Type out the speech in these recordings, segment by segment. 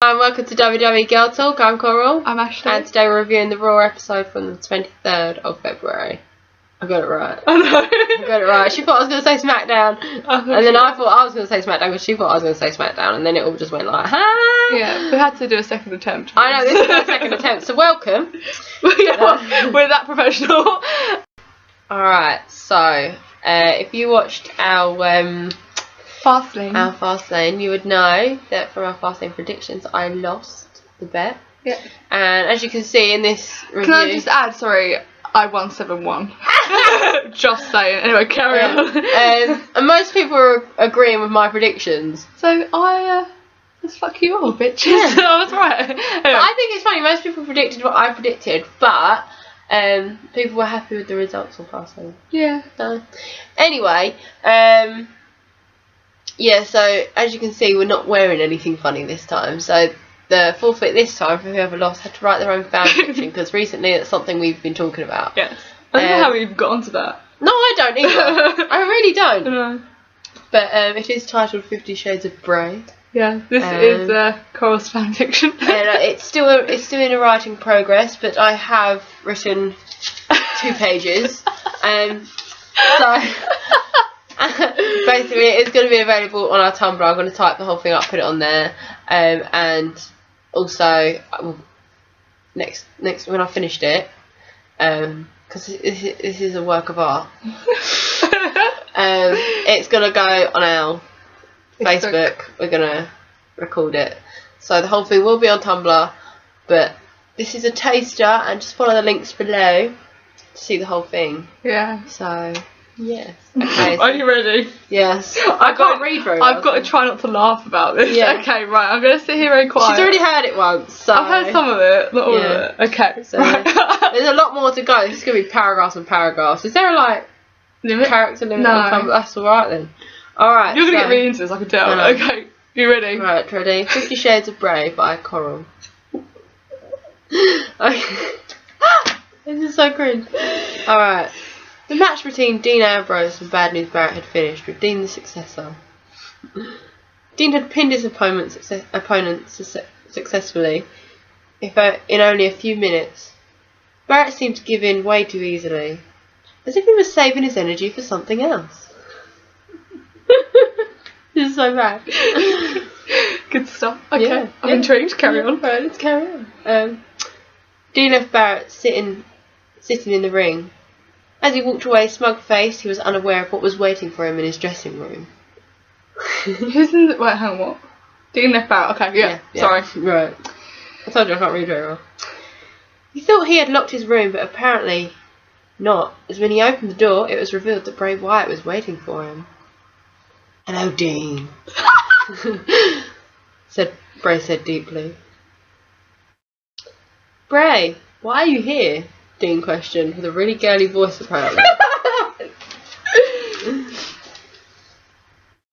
And welcome to WWE Girl Talk. I'm Coral. I'm Ashley. And today we're reviewing the Raw episode from the 23rd of February. I got it right. I know. I got it right. She thought I was going to say SmackDown. And then I thought I was going to say SmackDown because she thought I was going to say SmackDown. And then it all just went like, ha! Yeah, we had to do a second attempt. I know, this is our second attempt. So welcome. We're that professional. Alright, so if you watched our Fastlane, you would know that from our Fastlane predictions, I lost the bet. Yeah. And as you can see in this review... Can I just add, sorry, I won 7-1. Just saying. Anyway, carry on. And most people are agreeing with my predictions. So I just fuck you all, bitches. Yeah. I was right. Anyway. But I think it's funny, most people predicted what I predicted, but people were happy with the results of Fastlane. Yeah. So, anyway, yeah, so as you can see, we're not wearing anything funny this time. So the forfeit this time for whoever lost had to write their own fan fiction because recently it's something we've been talking about. Yes. I don't know how we've got onto that. No, I don't either. I really don't. No. But it is titled 50 Shades of Bray. Yeah, this is Coral's fan fiction. And it's still in a writing progress, but I have written 2 pages. So basically, it's going to be available on our Tumblr. I'm going to type the whole thing up, put it on there, and also next when I finished it, because this is a work of art. It's going to go on our Facebook. We're going to record it, so the whole thing will be on Tumblr. But this is a taster, and just follow the links below to see the whole thing. Yeah. So. Yes. Okay. Are you ready? Yes. I can't read very well. I've got to try not to laugh about this. Yeah. Okay, right. I'm going to sit here very quiet. She's already heard it once, so... I've heard some of it, not all of it. Okay. So there's a lot more to go. This is going to be paragraphs and paragraphs. Is there a, character limit? No. That's alright then. Alright, You're going to get really into this, I can tell. Okay, you ready? Right, ready. 50 Shades of Bray by Coral. This is so cringe. Alright. The match between Dean Ambrose and Bad News Barrett had finished, with Dean the successor. Dean had pinned his opponent successfully, in only a few minutes. Barrett seemed to give in way too easily, as if he was saving his energy for something else. This is so bad. Good stuff. Okay, yeah, I'm intrigued. Carry on. Right, let's carry on. Dean left Barrett sitting in the ring. As he walked away, smug-faced, he was unaware of what was waiting for him in his dressing room. Who's in the... Wait, hang on, what? Dean left Barrett. Okay, yeah. Sorry. Right. I told you I can't read very well. He thought he had locked his room, but apparently not, as when he opened the door, it was revealed that Bray Wyatt was waiting for him. "Hello, Dean," Bray said deeply. "Bray, why are you here?" Dean questioned, with a really girly voice apparently.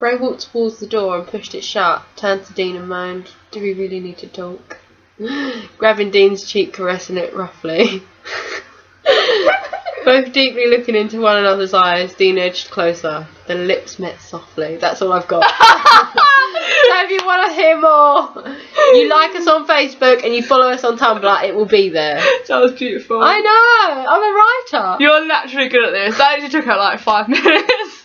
Bray walked towards the door and pushed it shut, turned to Dean and moaned, "Do we really need to talk?" Grabbing Dean's cheek, caressing it roughly. Both deeply looking into one another's eyes, Dean edged closer. Their lips met softly. That's all I've got. So if you want to hear more, you like us on Facebook and you follow us on Tumblr, it will be there. That was beautiful. I know, I'm a writer. You're naturally good at this. That actually took out like 5 minutes.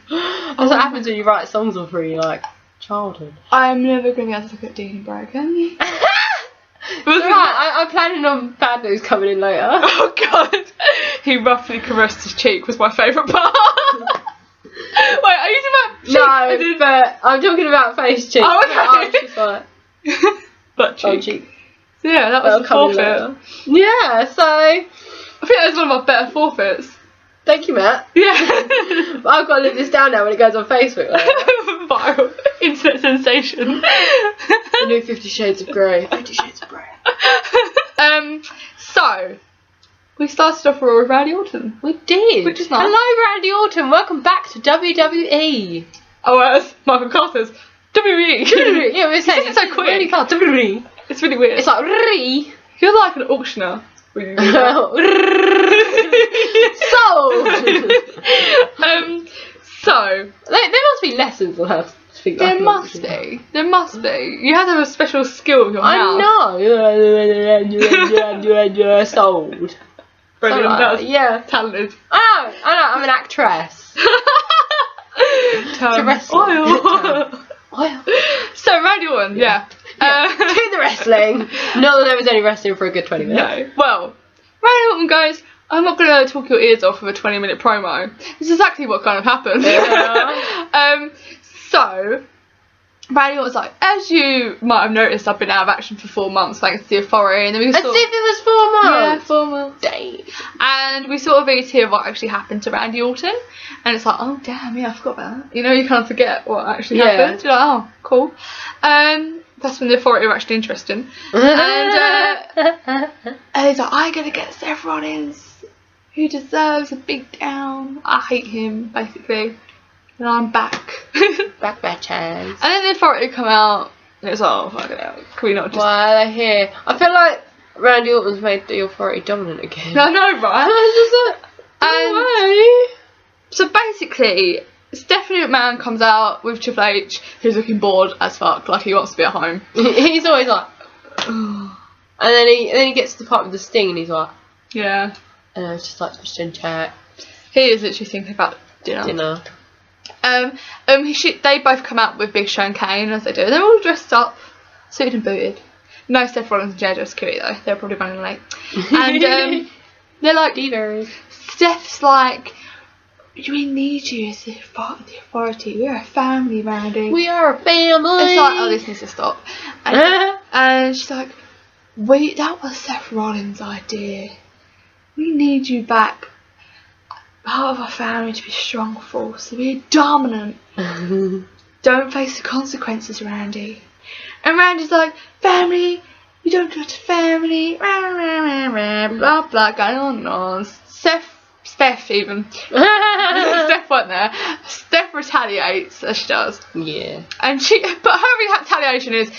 That's what happens when you write songs all through your childhood. I'm never going to be able to look at Dean and Bray again. Right, I'm planning on Bad News coming in later. Oh god. He roughly caressed his cheek was my favourite part. Wait, are you talking about cheek? No, but I'm talking about face cheek. Oh, okay. I was just like... Butt cheek. cheek. So yeah, that was the forfeit. Yeah, so... I think that was one of my better forfeits. Thank you, Matt. Yeah. But I've got to live this down now when it goes on Facebook. Viral. Internet sensation. The new 50 Shades of Grey. 50 Shades of Grey. So, we started off with Randy Orton. We did. Which is nice. Hello, Randy Orton. Welcome back to WWE. Oh, as Michael Carter's WWE. Yeah, we're saying it's so quick. Really can't. WWE. It's really weird. It's like Ree. You're like an auctioneer. Sold. So there must be lessons on how to Speak There like must be. There must be. You have to have a special skill with your mouth. I know. Sold. Brilliant. Like That was yeah. talented. I know. I'm an actress. To wrestle. Oil. So Randy Orton, yeah. To the wrestling. Not that there was any wrestling for a good 20 minutes. No. Well, Randy Orton goes, I'm not going to talk your ears off with a 20-minute promo. This is exactly what kind of happened. Yeah. So, Randy Orton's like, as you might have noticed, I've been out of action for 4 months thanks to the Authority. And then we As if it was 4 months. Yeah, 4 months. Dang. And we sort of hear what actually happened to Randy Orton. And it's like, oh, damn, yeah, I forgot about that. You know, you kind of forget what actually happened. You're like, oh, cool. That's when the Authority were actually interesting. And he's like, I'm going to get Seth Rollins, who deserves a big down. I hate him, basically. And I'm back. Back bitches. And then the Authority come out, and it's like, oh, fuck it out. Can we not just... Why are they here? I feel like Randy Orton's made the Authority dominant again. I know, right? No way. So basically, Stephanie McMahon comes out with Triple H, who's looking bored as fuck, like he wants to be at home. He's always like... and then he gets to the part with the Sting, and he's like... Yeah. It's just like Christian chat. He is literally thinking about dinner. They both come out with Big Show and Kane, as they do. They're all dressed up, suited and booted. No Seth Rollins and JJ Security though. They're probably running late. And they're like, Divas. Steph's like, we need you as the Authority. We're a family, Randy. We are a family. It's like, oh, this needs to stop. And she's like, that was Seth Rollins' idea. We need you back. Part of our family to be strong force, to be dominant. Don't face the consequences, Randy. And Randy's like, family, you don't trust family. Blah blah, going on and on. Steph even. Steph went there. Steph retaliates as she does. Yeah. And but her retaliation is,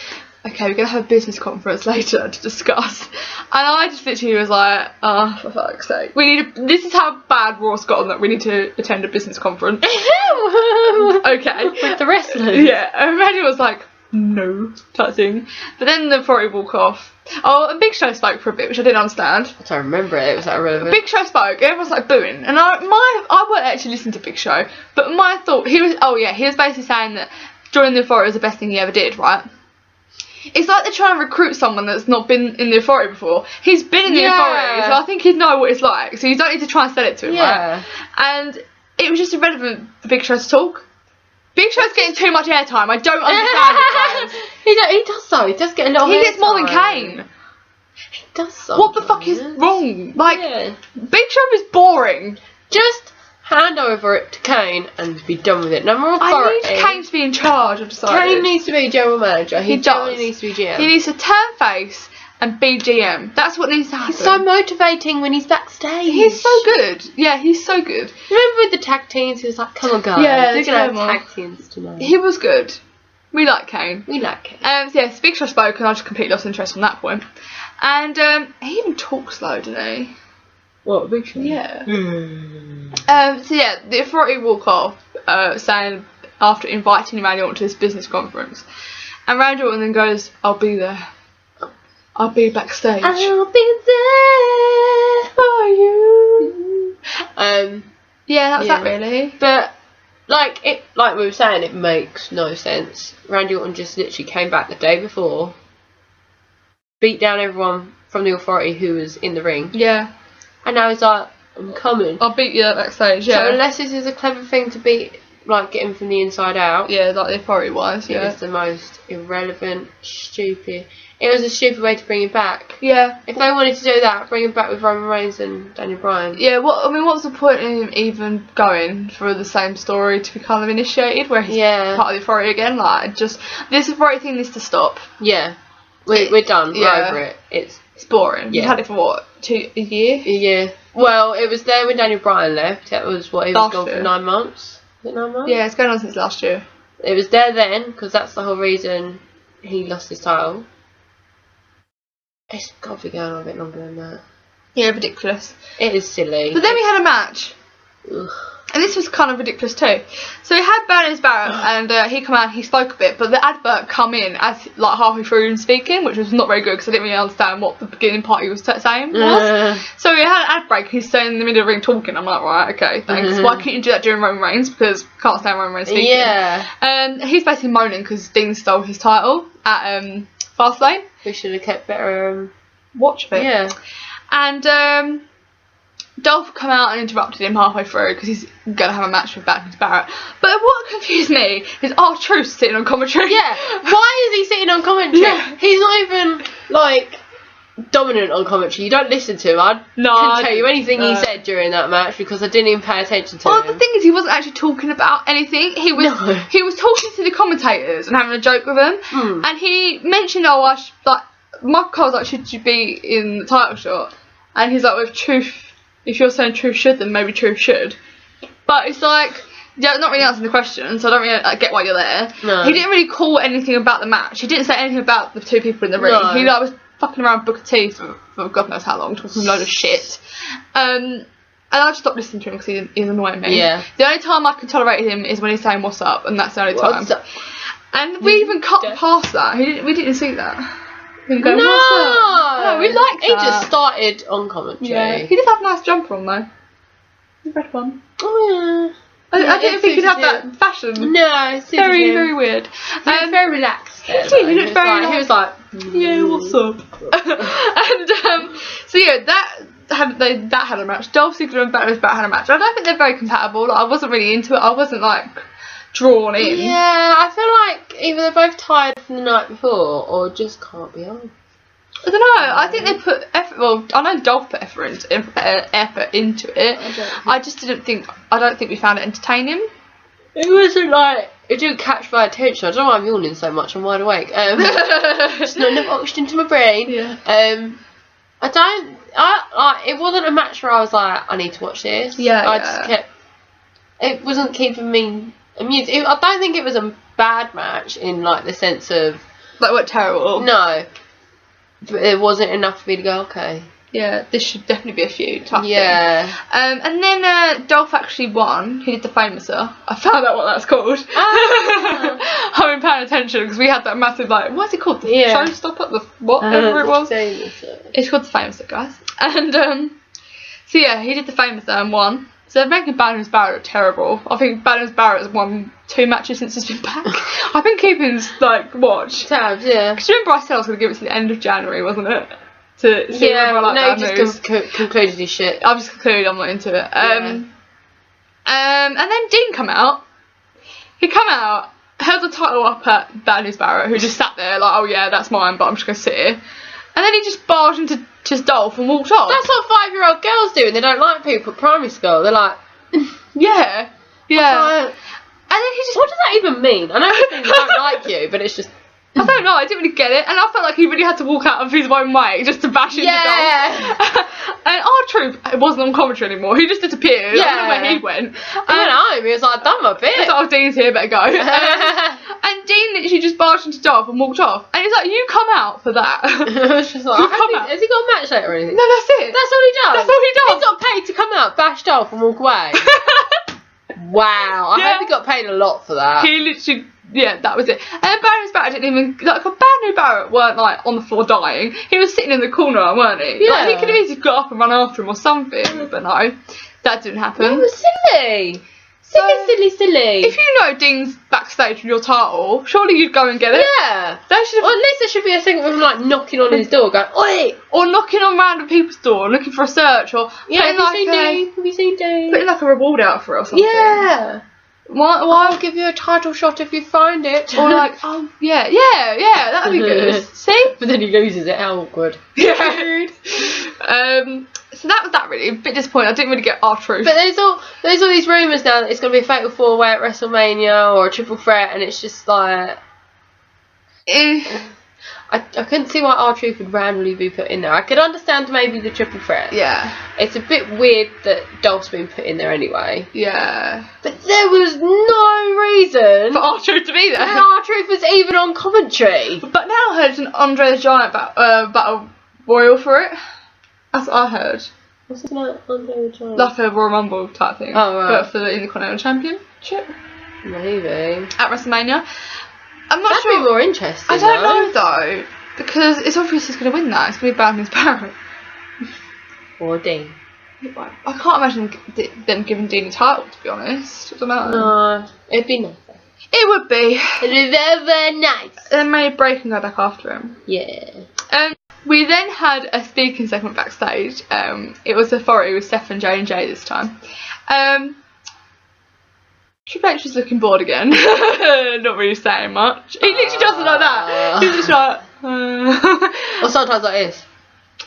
okay, we're going to have a business conference later to discuss. And I just literally was like, oh, for fuck's sake. This is how bad Raw's gotten that we need to attend a business conference. Okay. With the wrestlers. Yeah. And Randy was like, no, type thing. But then the Authority walk off. Oh, and Big Show spoke for a bit, which I didn't understand. I don't remember it. It was that irrelevant. Big Show spoke. Everyone's like booing, and I won't actually listen to Big Show. But my thought, he was basically saying that joining the Authority was the best thing he ever did, right? It's like they're trying to recruit someone that's not been in the Authority before. He's been in the Authority, so I think he'd know what it's like. So you don't need to try and sell it to him, right? And it was just irrelevant for Big Show to talk. Big Show's getting too much airtime. I don't understand it, guys. He does so. He does get a little. He gets more than Kane. He does so. What the fuck is wrong? Like, Big Show is boring. Just hand over it to Kane and be done with it. No more authority. I need Kane to be in charge. I've decided. Kane needs to be general manager. He does. Needs to be GM. He needs to turn face and be GM. That's what needs to happen. He's so motivating when he's backstage. He's so good. Yeah, he's so good. Remember with the tag teams, he was like, come on guys, we're going to have tag teams tonight. He was good. We like Kane. We like Kane. So yeah, Big Show spoke and I just completely lost interest from that point. And he even talks slow, didn't he? What, Big Show? Yeah. So yeah, the Authority walk off, saying after inviting Randy Orton to this business conference. And Randy Orton then goes, I'll be there. I'll be backstage. I'll be there for you. Yeah, that's that really. But like we were saying, it makes no sense. Randy Orton just literally came back the day before, beat down everyone from the Authority who was in the ring. Yeah. And now he's like, I'm coming. I'll beat you backstage. Yeah. So unless this is a clever thing to beat, like get him from the inside out. Yeah, like the Authority was. Yeah. It was the most irrelevant, stupid. It was a stupid way to bring him back. Yeah. If they wanted to do that, bring him back with Roman Reigns and Daniel Bryan. Yeah, what's the point in him even going for the same story to be kind of initiated, where he's part of the Authority again? Like, just, this Authority thing needs to stop. Yeah. We're done. We're over it. It's boring. Yeah. You've had it for what? A year? A year. Well, it was there when Daniel Bryan left. That was what, he was gone for 9 months? Was it 9 months? Yeah, it's going on since last year. It was there then, because that's the whole reason he lost his title. It's got to be going on a bit longer than that. Yeah, ridiculous. It is silly. But then we had a match. Ugh. And And this was kind of ridiculous too. So he had Burners Barrett, and he come out and he spoke a bit, but the advert come in as like halfway through him speaking, which was not very good because I didn't really understand what the beginning part he was saying was. So we had an ad break, he's staying in the middle of the ring talking. I'm like, right, okay, thanks. Why couldn't you do that during Roman Reigns? Because can't stand Roman Reigns speaking. Yeah. He's basically moaning because Dean stole his title at Fastlane. We should have kept better watch of it. Yeah. And Dolph come out and interrupted him halfway through because he's going to have a match with Burners Barrett. But what confused me is R-Truth sitting on commentary. Yeah. Why is he sitting on commentary? Yeah. He's not even like dominant on commentary. You don't listen to him. I couldn't tell you anything he said during that match because I didn't even pay attention to him. Well, the thing is, he wasn't actually talking about anything. He was talking to the commentators and having a joke with them. And he mentioned, Michael Cole was like, should you be in the title shot? And he's like, with Truth, if you're saying Truth should, then maybe Truth should. But it's like, yeah, not really answering the question, so I don't really get why you're there. No. He didn't really call anything about the match. He didn't say anything about the two people in the ring. No. He was fucking around Booker T for God knows how long, talking a load of shit. And I just stopped listening to him because he's annoying me. Yeah. The only time I can tolerate him is when he's saying what's up, and that's the only time. What's up? And we even cut past that. We didn't see that. Him going, what's up? No, we liked that. He just started on commentary. Yeah. He did have a nice jumper on though. The red one. Oh yeah. I didn't think he'd have that fashion. No, it's very, very weird. He was very relaxed. He did. He looked very. He was like, yeah, what's up? And so yeah, that had a match. Dolph Ziggler and Burners Barrett had a match. I don't think they're very compatible. Like, I wasn't really into it. I wasn't like drawn in. Yeah, I feel like either they're both tired from the night before or just can't be on. I don't know. I think they put effort. Well, I know Dolph put effort into it. I just didn't think. I don't think we found it entertaining. It wasn't like it didn't catch my attention. I don't know why I'm yawning so much. I'm wide awake. Just not enough oxygen to my brain. Yeah. It wasn't a match where I was like, I need to watch this. Yeah. I just kept. It wasn't keeping me amused. I don't think it was a bad match in like the sense of like what terrible. No. But it wasn't enough for me to go, okay. Yeah, this should definitely be a feud type thing. And then Dolph actually won. He did the Famouser. I found out what that's called. I've been paying attention because we had that massive, like, what's it called? The showstopper? The whatever it was. It's called the Famouser, guys. And so yeah, he did the Famouser and won. So they're making Burners Barrett look terrible. I think Burners Barrett has won 2 matches since he's been back. I've been keeping like watch tabs, yeah. Because remember I said I was going to give it to the end of January, wasn't it? To see whether I like bad news. Concluded his shit. I've just concluded I'm not into it. And then Dean come out. He come out, held the title up at Burners Barrett, who just sat there like, oh yeah, that's mine, but I'm just going to sit here. And then he just barged into just Dolph and walked off. That's what 5-year-old girls do when they don't like people at primary school. They're like, yeah. And then he just... What does that even mean? I know people don't like you, but it's just... I don't know, I didn't really get it, and I felt like he really had to walk out of his own way just to bash into Dolph. And R-Truth, it wasn't on commentary anymore, he just disappeared. I don't know where he went. He went home, he was like, I've done my bit. He's like, oh, Dean's here, better go. And Dean literally just barged into Dolph and walked off, and he's like, you come out for that. Just like, has he got a match later or anything? No, that's it. That's all he does? That's all he does. He's got paid to come out, bash Dolph and walk away. Wow, I hope he got paid a lot for that. He literally... Yeah, that was it. And Burners Barrett didn't even... Like, Burners Barrett weren't, like, on the floor dying. He was sitting in the corner, weren't he? Yeah. Like, he could have easily got up and run after him or something, but no. That didn't happen. It was silly. Silly. If you know Dean's backstage with your title, surely you'd go and get it. Yeah. Or at least there should be a segment of him, like, knocking on his door, going, oi! Or knocking on random people's door, looking for a search, or... Yeah, have you seen Dean? Putting, like, a reward out for it or something. Yeah. Why I'll give you a title shot if you find it. Or like, oh yeah, that'd be good. See? But then he loses it. How awkward. Yeah. So that was that really. A bit disappointing. I didn't really get R-Truth. But there's all these rumours now that it's going to be a fatal 4-way at WrestleMania or a triple threat, and it's just like. I couldn't see why R-Truth would randomly be put in there. I could understand maybe the triple threat. Yeah. It's a bit weird that Dolph's been put in there anyway. Yeah. But there was no reason for R-Truth to be there. And R-Truth was even on commentary. But now I heard an Andre the Giant battle royal for it. That's what I heard. What's it like on the Challenge? Like a Royal Rumble type thing. Oh, right. But for the Intercontinental Championship. Maybe. At WrestleMania. I'm not That'd sure. be more interesting. I don't know though. Because it's obvious he's going to win that. It's going to be Baron's Barrett. Or Dean. I can't imagine them giving Dean a title, to be honest. I don't know. No, it'd be nice. It would be. It'd be very, very nice. Then maybe Bray can go back after him. Yeah. We then had a speaking segment backstage. It was authority with Steph and J&J this time. Triple H was looking bored again. Not really saying much. He literally does it like that. He's just like... Or sometimes like this.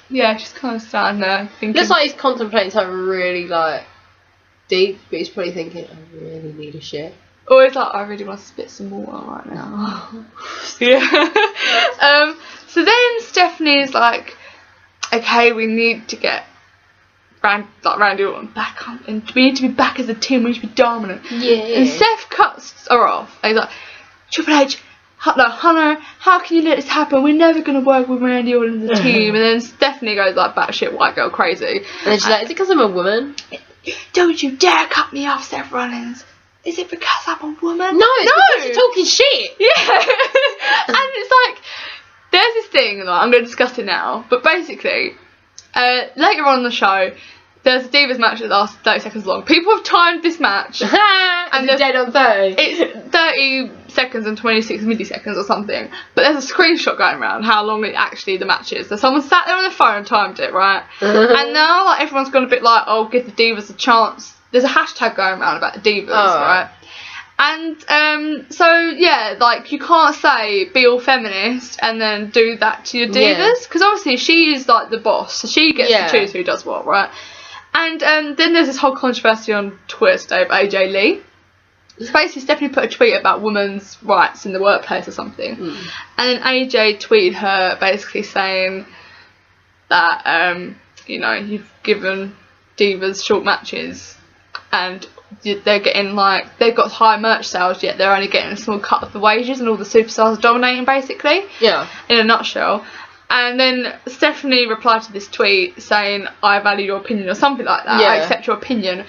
Yeah, just kind of standing there thinking... Looks like he's contemplating something really, like, deep, but he's probably thinking, I really need a shit. Or it's like, I really want to spit some water right now. Yeah. So then Stephanie's like, okay, we need to get Randy Orton back on, and we need to be back as a team, we need to be dominant. Yeah. And Steph cuts her off, and he's like, Triple H, Hunter, how can you let this happen? We're never going to work with Randy Orton as a team. And then Stephanie goes like batshit white girl crazy. And then she's like, is it because I'm a woman? Don't you dare cut me off, Seth Rollins. Is it because I'm a woman? No, it's because you're talking shit. Yeah. And it's like, there's this thing, like, I'm going to discuss it now, but basically, later on in the show, there's a Divas match that lasts 30 seconds long. People have timed this match. And they're dead on 30. It's 30 seconds and 26 milliseconds or something. But there's a screenshot going around how long the match is. So someone sat there on their phone and timed it, right? And now like everyone's gone a bit like, oh, give the Divas a chance. There's a hashtag going around about the Divas, right? And so yeah, like you can't say be all feminist and then do that to your Divas, because obviously she is like the boss, so she gets to choose who does what, right? And then there's this whole controversy on Twitter today about AJ Lee. So basically Stephanie put a tweet about women's rights in the workplace or something, and then AJ tweeted her basically saying that you know, you've given Divas short matches and they're getting like, they've got high merch sales yet they're only getting a small cut of the wages and all the superstars are dominating basically. Yeah. In a nutshell. And then Stephanie replied to this tweet saying, I value your opinion or something like that. I accept your opinion.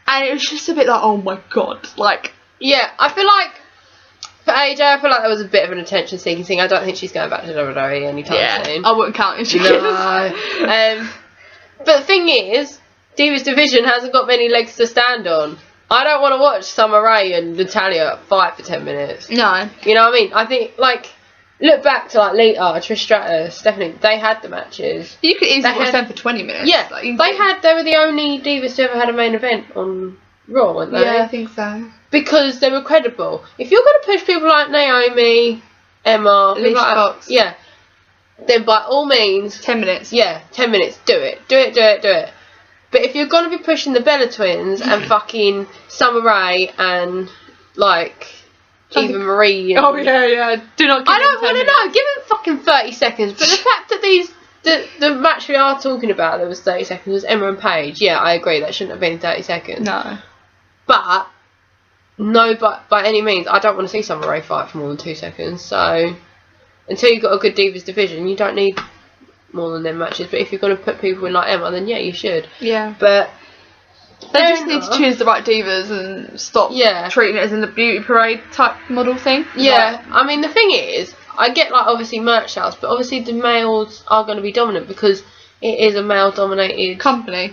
And it was just a bit like, oh my god, like... Yeah, I feel like for AJ, I feel like that was a bit of an attention seeking thing. I don't think she's going back to WWE anytime soon. I wouldn't count if she is. But the thing is, Divas Division hasn't got many legs to stand on. I don't want to watch Summer Rae and Natalya fight for 10 minutes. No. You know what I mean? I think, like, look back to, like, Lita, Trish Stratus, Stephanie, they had the matches. You could easily watch them for 20 minutes. Yeah, like, they were the only Divas to ever had a main event on Raw, weren't they? Yeah, I think so. Because they were credible. If you're going to push people like Naomi, Emma, Alicia Fox, yeah, then by all means... 10 minutes. Yeah, 10 minutes, do it. Do it. But if you're going to be pushing the Bella Twins and fucking Summer Rae and, like, Eva Marie... And, yeah. Do not give I don't want to know. Give them fucking 30 seconds. But the fact that the match we are talking about that was 30 seconds was Emma and Paige. Yeah, I agree. That shouldn't have been 30 seconds. No. But, by any means, I don't want to see Summer Rae fight for more than 2 seconds. So, until you've got a good Divas division, you don't need... more than them matches, but if you're going to put people in like Emma, then yeah, you should. Yeah. But they just need to choose the right divas and stop treating it as in the beauty parade type model thing. Yeah. Like, I mean, the thing is, I get like obviously merch sales, but obviously the males are going to be dominant because it is a male dominated company.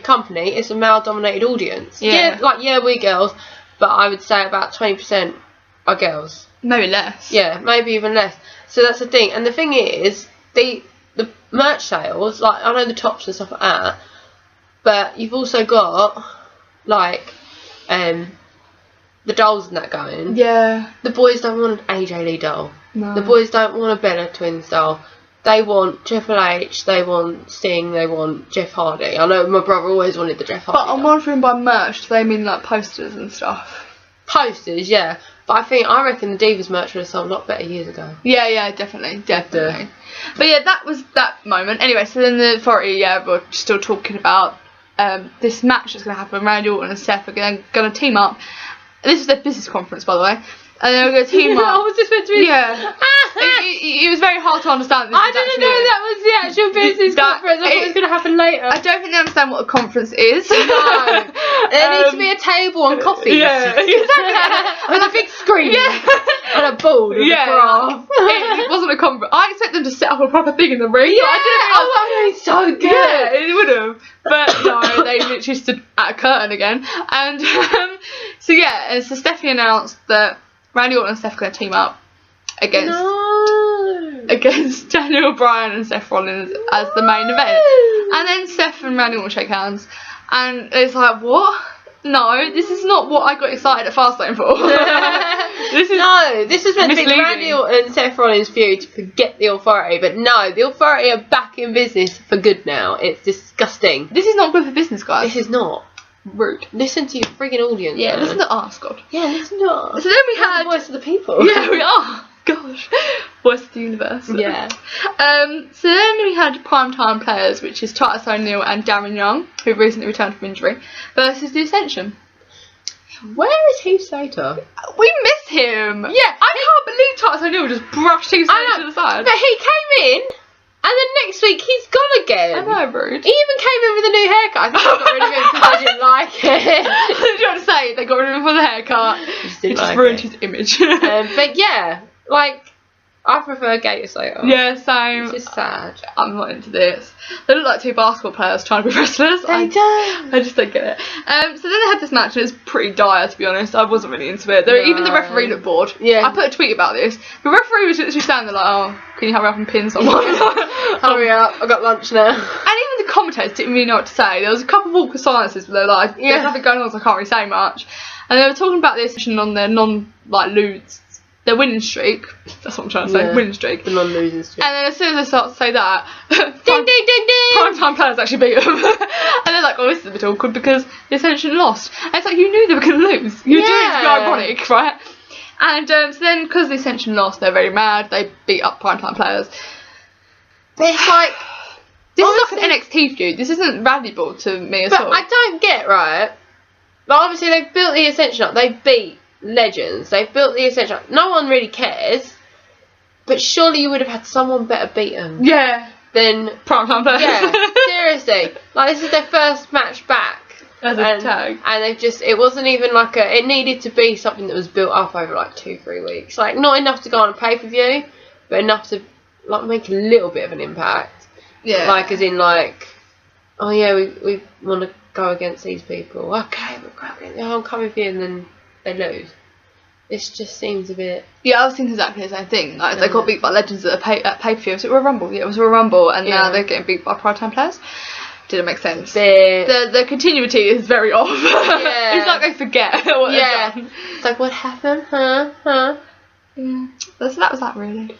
It's a male dominated audience. Yeah. We're girls, but I would say about 20% are girls. Maybe less. Yeah, maybe even less. So that's the thing. And the thing is, the merch sales, like, I know the tops and stuff like that, but you've also got, like, the dolls and that going. Yeah. The boys don't want an AJ Lee doll. No. The boys don't want a Bella Twins doll. They want Triple H, they want Sting, they want Jeff Hardy. I know my brother always wanted the Jeff Hardy doll. I'm wondering by merch, do they mean, like, posters and stuff? Posters, yeah. But I reckon the Divas merch would have sold a lot better years ago. Yeah, definitely. But yeah, that was that moment. Anyway, so then the authority, we're still talking about this match that's going to happen. Randy Orton and Seth are going to team up. This is their business conference, by the way. And they're going to team up. I was just meant to be... Yeah. It was very hard to understand. I didn't know that was the actual business conference. I thought it was going to happen later. I don't think they understand what a conference is. No. There needs to be a table and coffee. Yeah, exactly. And a big screen. Yeah. And a board with a graph. It wasn't a conference. I expect them to set up a proper thing in the ring. Yeah, I it's so good. Yeah, it would have. But no, they literally stood at a curtain again. And so Stephanie announced that Randy Orton and Steph are going to team up against Daniel Bryan and Seth Rollins as the main event. And then Steph and Randy Orton shake hands. And it's like, what? No, this is not what I got excited at Fastlane for. This is meant to be the Randy Orton and Seth Rollins feud to forget the Authority, but no, the Authority are back in business for good now. It's disgusting. This is not good for business, guys. This is not. Rude. Listen to your friggin' audience. Yeah, man. listen to us, God. Yeah, listen to us. So then we had the voice of the people. Yeah, we are. Gosh, voice of the universe. Yeah. So then we had Primetime Players, which is Titus O'Neil and Darren Young, who recently returned from injury, versus the Ascension. Where is Heath Slater? We miss him. Yeah, I can't believe Titus O'Neil just brushed Heath Slater to the side. But he came in, and then next week he's gone again. I know, rude. He even came in with a new haircut. I think they got rid of him because they didn't like it. I was trying to say they got rid of him for the haircut. It just ruined his image. But yeah, like, I prefer Gator Slater. Yeah, same. It's just sad. I'm not into this. They look like two basketball players trying to be wrestlers. They do. I just don't get it. So then they had this match and it was pretty dire, to be honest. I wasn't really into it. Even the referee looked bored. Yeah. I put a tweet about this. The referee was literally standing there like, oh, can you hurry up and pin someone? Hurry up, I've got lunch now. And even the commentators didn't really know what to say. There was a couple of awkward silences where they were like, there's nothing going on, so I can't really say much. And they were talking about this on their their winning streak. That's what I'm trying to say. Winning streak. The non-losing streak. And then as soon as they start to say that, ding, ding, ding, ding. Primetime Players actually beat them. And they're like, oh, this is a bit awkward because the Ascension lost. And it's like, you knew they were going to lose. You were doing it to be ironic, right? And so then, because the Ascension lost, they're very mad. They beat up Primetime Players. But it's like, this is like an NXT feud. This isn't valuable to me at all. But I don't get, right? But obviously they've built the Ascension up. They beat legends. They've built the Ascension up. No one really cares. But surely you would have had someone better beat them. Yeah. Than Primetime Players. Yeah, seriously. Like, this is their first match back. As a tag. And they've just, it wasn't even like it needed to be something that was built up over like 2-3 weeks. Like, not enough to go on a pay-per-view, but enough to like make a little bit of an impact. Yeah. Like, as in like, oh yeah, we want to go against these people. Okay, I'm coming for you, and then they lose. This just seems a bit... Yeah, I was thinking exactly the same thing. Like, they got beat by legends at pay-per-view. Was it Royal Rumble? Yeah, it was Royal Rumble, and now they're getting beat by Primetime Players. Didn't make sense. The continuity is very off. Yeah. It's like they forget what they've done. It's like, what happened? Huh? Yeah. So that was that, really.